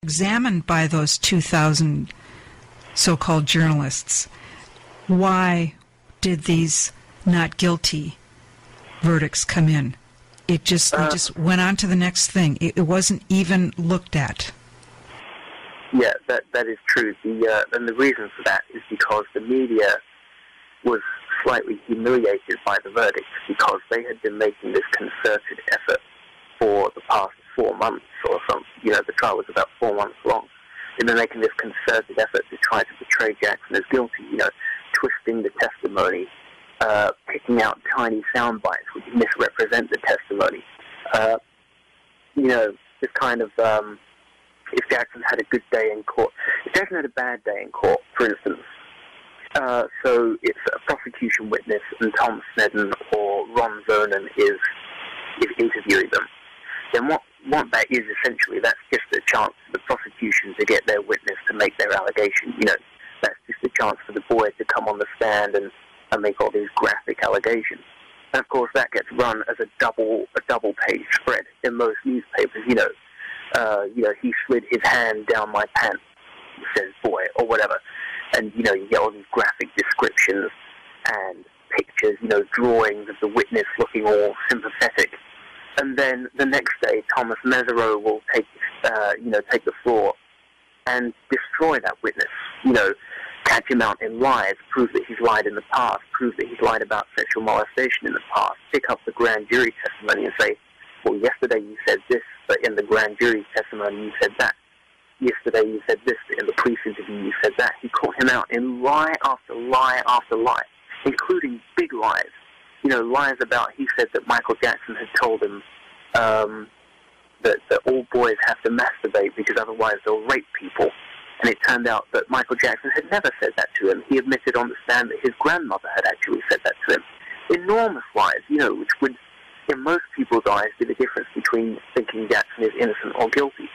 examined by those 2,000 so-called journalists, why did these not guilty verdicts come in? They just went on to the next thing. It wasn't even looked at. Yeah, that is true. And the reason for that is because the media was slightly humiliated by the verdict, because they had been making this concerted effort for the past 4 months or something. The trial was about 4 months long. They've been making this concerted effort to try to portray Jackson as guilty, twisting the testimony, picking out tiny sound bites which misrepresent the testimony. This kind of, if Jackson had a good day in court, if Jackson had a bad day in court, for instance, so it's a prosecution witness and Tom Sneddon or Ron Vernon is interviewing them, then what that is essentially, that's just a chance for the prosecution to get their witness to make their allegation. That's just a chance for the boy to come on the stand and make all these graphic allegations. And of course that gets run as a double page spread in most newspapers. He slid his hand down my pants, says boy, or whatever. And, you get all these graphic descriptions and pictures, drawings of the witness looking all sympathetic. And then the next day, Thomas Mesereau will take the floor and destroy that witness. Catch him out in lies, prove that he's lied in the past, prove that he's lied about sexual molestation in the past, pick up the grand jury testimony and say, well, yesterday you said this, but in the grand jury testimony you said that. Yesterday you said this, but in the police interview you said that. He caught him out in lie after lie after lie, including big lies. Lies about, he said that Michael Jackson had told him that all boys have to masturbate because otherwise they'll rape people. And it turned out that Michael Jackson had never said that to him. He admitted on the stand that his grandmother had actually said that to him. Enormous lies, which would, in most people's eyes, be the difference between thinking Jackson is innocent or guilty.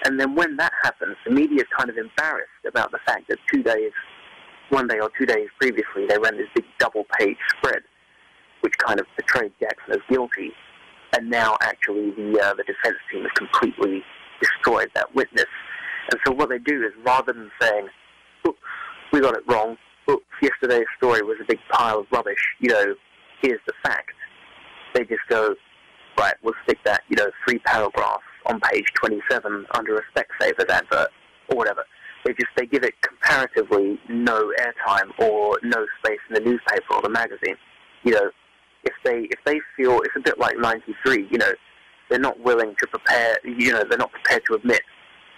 And then when that happens, the media is kind of embarrassed about the fact that 1 day or 2 days previously, they ran this big double-page spread, which kind of portrayed Jackson as guilty. And now, actually, the defense team has completely destroyed that witness. And so what they do is, rather than saying, oops, we got it wrong, oops, yesterday's story was a big pile of rubbish, here's the fact, they just go, right, we'll stick that, 3 paragraphs on page 27 under a Specsavers advert, or whatever. They give it comparatively no airtime or no space in the newspaper or the magazine. If they feel, it's a bit like 93, they're not willing to prepare, they're not prepared to admit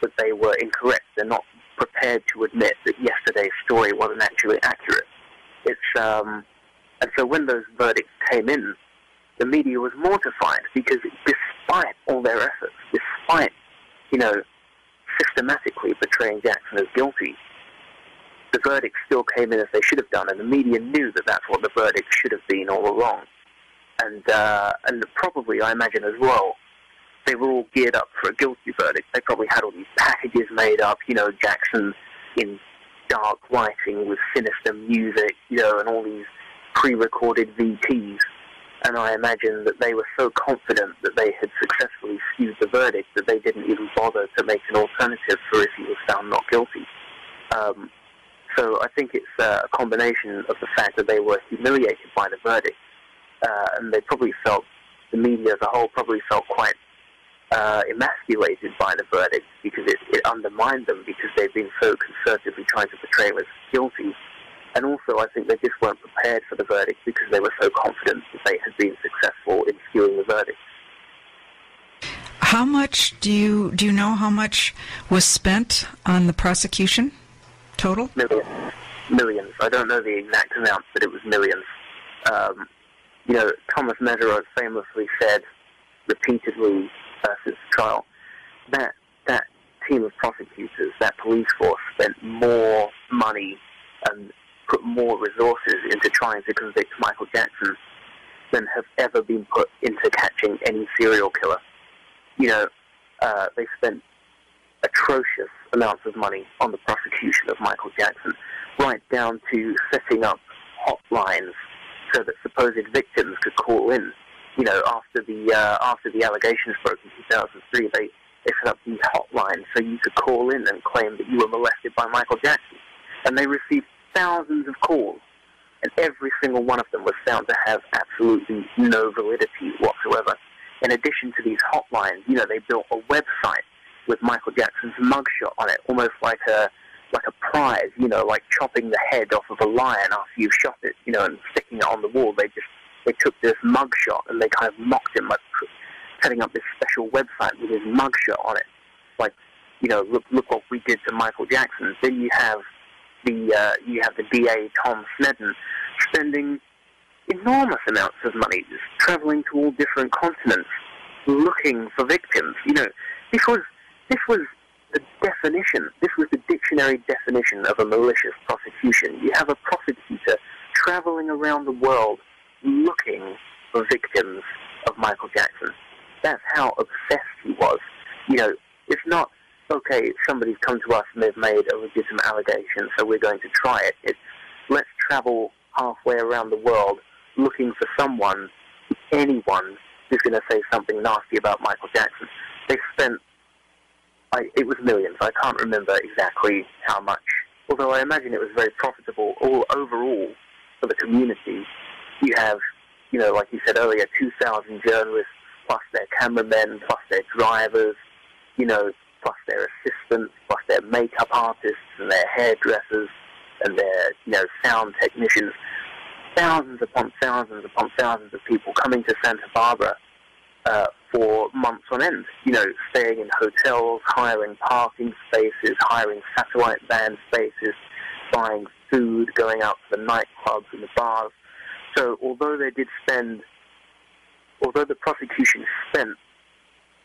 that they were incorrect. They're not prepared to admit that yesterday's story wasn't actually accurate. And so when those verdicts came in, the media was mortified because despite all their efforts, despite, systematically portraying Jackson as guilty, the verdict still came in as they should have done, and the media knew that that's what the verdict should have been all along. And probably, I imagine as well, they were all geared up for a guilty verdict. They probably had all these packages made up, Jackson in dark lighting with sinister music, and all these pre-recorded VTs. And I imagine that they were so confident that they had successfully skewed the verdict that they didn't even bother to make an alternative for if he was found not guilty. So I think it's a combination of the fact that they were humiliated by the verdict, and they probably felt, the media as a whole probably felt quite emasculated by the verdict because it undermined them because they've been so conservatively trying to portray him as guilty. And also I think they just weren't prepared for the verdict because they were so confident that they had been successful in skewing the verdict. How much do you know how much was spent on the prosecution total? Millions. I don't know the exact amount, but it was millions. Thomas Mesereau famously said repeatedly since the trial that team of prosecutors, that police force, spent more money and put more resources into trying to convict Michael Jackson than have ever been put into catching any serial killer. They spent atrocious amounts of money on the prosecution of Michael Jackson, right down to setting up hotlines so that supposed victims could call in. After the allegations broke in 2003, they set up these hotlines so you could call in and claim that you were molested by Michael Jackson. And they received thousands of calls, and every single one of them was found to have absolutely no validity whatsoever. In addition to these hotlines, they built a website with Michael Jackson's mugshot on it, almost like a prize, like chopping the head off of a lion after you've shot it, and sticking it on the wall. They took this mugshot and they kind of mocked him by setting up this special website with his mugshot on it. Like, look what we did to Michael Jackson. Then you have the DA Tom Snedden spending enormous amounts of money, just traveling to all different continents, looking for victims. This was the definition. This was the dictionary definition of a malicious prosecution. You have a prosecutor traveling around the world looking for victims of Michael Jackson. That's how obsessed he was. It's not, okay, somebody's come to us and they've made a legitimate allegation, so we're going to try it. It's, let's travel halfway around the world looking for someone, anyone, who's going to say something nasty about Michael Jackson. They spent, it was millions. I can't remember exactly how much, although I imagine it was very profitable overall for the community. You have, like you said earlier, 2,000 journalists, plus their cameramen, plus their drivers, plus their assistants, plus their makeup artists and their hairdressers and their, sound technicians. Thousands upon thousands upon thousands of people coming to Santa Barbara for months on end, staying in hotels, hiring parking spaces, hiring satellite band spaces, buying food, going out to the nightclubs and the bars. So although the prosecution spent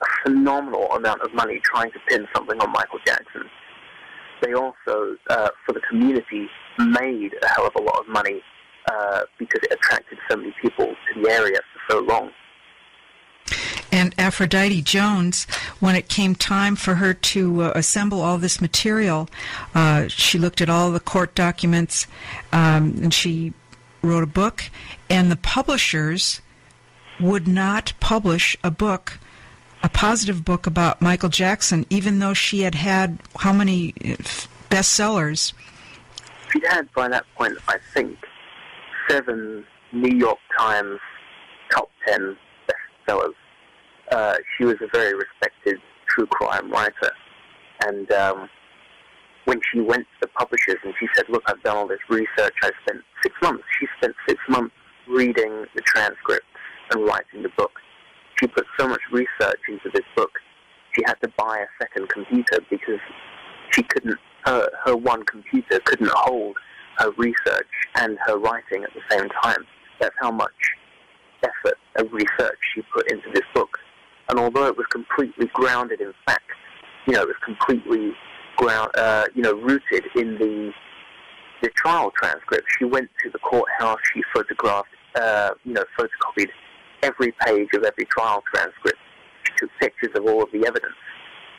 a phenomenal amount of money trying to pin something on Michael Jackson, they also, for the community, made a hell of a lot of money because it attracted so many people to the area for so long. And Aphrodite Jones, when it came time for her to assemble all this material, she looked at all the court documents and she wrote a book, and the publishers would not publish a positive book about Michael Jackson, even though she had how many bestsellers? She had, by that point, I think, 7 New York Times top 10 bestsellers. She was a very respected true crime writer. And when she went to the publishers and she said, look, I've done all this research, I spent 6 months. She spent 6 months reading the transcripts and writing the book. She put so much research into this book, she had to buy a second computer because she couldn't, her one computer couldn't hold her research and her writing at the same time. That's how much effort and research she put into this book. And although it was completely grounded in fact, it was completely rooted in the trial transcript. She went to the courthouse, she photographed, photocopied every page of every trial transcript. She took pictures of all of the evidence.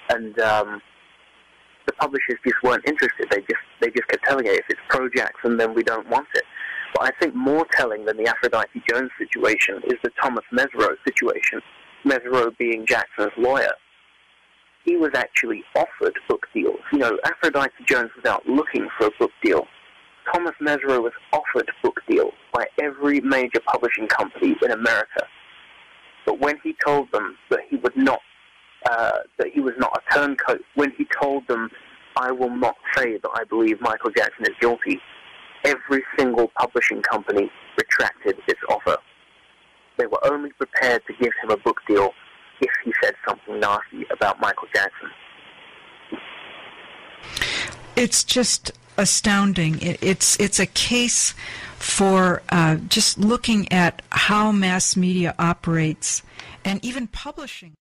And the publishers just weren't interested. They just kept telling her, if it's pro-Jackson, then we don't want it. But I think more telling than the Aphrodite Jones situation is the Thomas Mesereau situation. Mesereau being Jackson's lawyer. He was actually offered book deals. Aphrodite Jones was out looking for a book deal. Thomas Mesereau was offered book deals by every major publishing company in America. But when he told them that he would not, that he was not a turncoat, when he told them, I will not say that I believe Michael Jackson is guilty, every single publishing company retracted its offer. They were only prepared to give him a book deal if he said something nasty about Michael Jackson. It's just astounding. It's a case for just looking at how mass media operates, and even publishing.